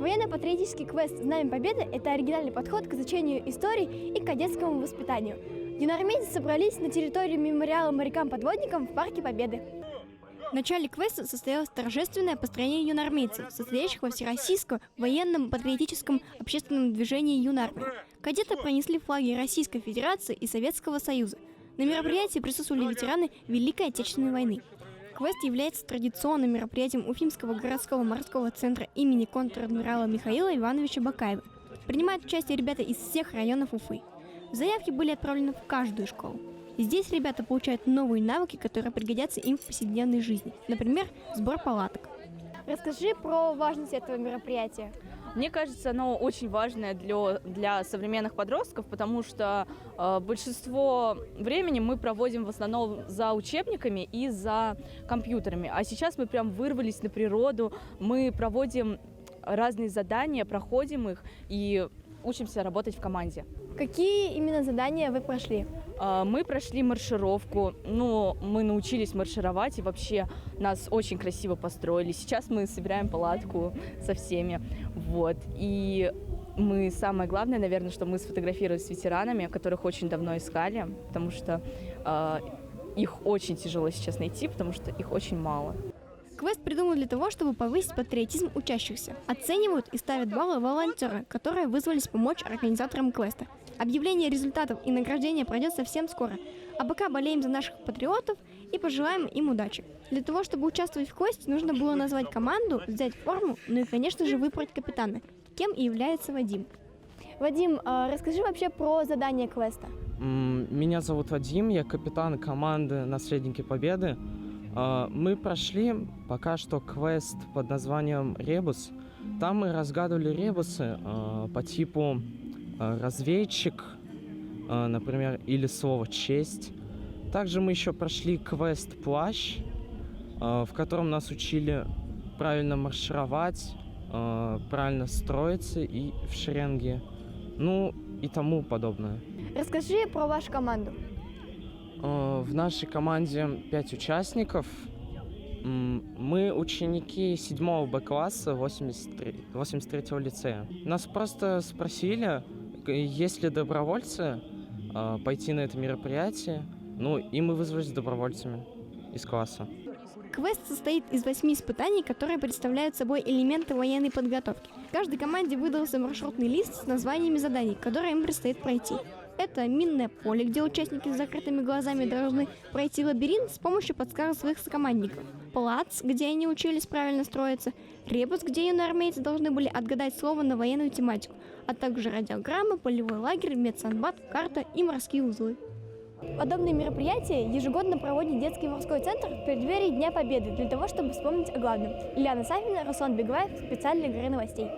Военно-патриотический квест «Знамя Победы» – это оригинальный подход к изучению истории и кадетскому воспитанию. Юноармейцы собрались на территории мемориала морякам-подводникам в Парке Победы. В начале квеста состоялось торжественное построение юноармейцев, состоящих во Всероссийском военном патриотическом общественном движении «Юнармия». Кадеты пронесли флаги Российской Федерации и Советского Союза. На мероприятии присутствовали ветераны Великой Отечественной войны. Квест является традиционным мероприятием Уфимского городского морского центра имени контр-адмирала Михаила Ивановича Бакаева. Принимают участие ребята из всех районов Уфы. Заявки были отправлены в каждую школу. Здесь ребята получают новые навыки, которые пригодятся им в повседневной жизни. Например, сбор палаток. Расскажи про важность этого мероприятия. Мне кажется, оно очень важное для современных подростков, потому что большинство времени мы проводим в основном за учебниками и за компьютерами. А сейчас мы прям вырвались на природу, мы проводим разные задания, проходим их и учимся работать в команде. Какие именно задания вы прошли? Мы прошли маршировку, мы научились маршировать, и вообще нас очень красиво построили. Сейчас мы собираем палатку со всеми, И самое главное, наверное, что мы сфотографировались с ветеранами, которых очень давно искали, потому что их очень тяжело сейчас найти, потому что их очень мало. Квест придуман для того, чтобы повысить патриотизм учащихся. Оценивают и ставят баллы волонтеры, которые вызвались помочь организаторам квеста. Объявление результатов и награждение пройдет совсем скоро. А пока болеем за наших патриотов и пожелаем им удачи. Для того, чтобы участвовать в квесте, нужно было назвать команду, взять форму, и, конечно же, выбрать капитана, кем и является Вадим. Вадим, расскажи вообще про задание квеста. Меня зовут Вадим, я капитан команды «Наследники Победы». Мы прошли пока что квест под названием «Ребус». Там мы разгадывали ребусы по типу «разведчик», например, или слово «честь». Также мы еще прошли квест «Плащ», в котором нас учили правильно маршировать, правильно строиться и в шеренге, и тому подобное. Расскажи про вашу команду. В нашей команде 5 участников. Мы ученики 7 Б-класса 83-го лицея. Нас просто спросили, есть ли добровольцы пойти на это мероприятие. И мы вызвались добровольцами из класса. Квест состоит из 8 испытаний, которые представляют собой элементы военной подготовки. Каждой команде выдался маршрутный лист с названиями заданий, которые им предстоит пройти. Это минное поле, где участники с закрытыми глазами должны пройти лабиринт с помощью подсказок своих сокомандников. Плац, где они учились правильно строиться. Ребус, где юноармейцы должны были отгадать слово на военную тематику, а также радиограммы, полевой лагерь, медсанбат, карта и морские узлы. Подобные мероприятия ежегодно проводит детский морской центр в преддверии Дня Победы для того, чтобы вспомнить о главном. Ильяна Сафина, Руслан Бегаев, специальные игры новостей.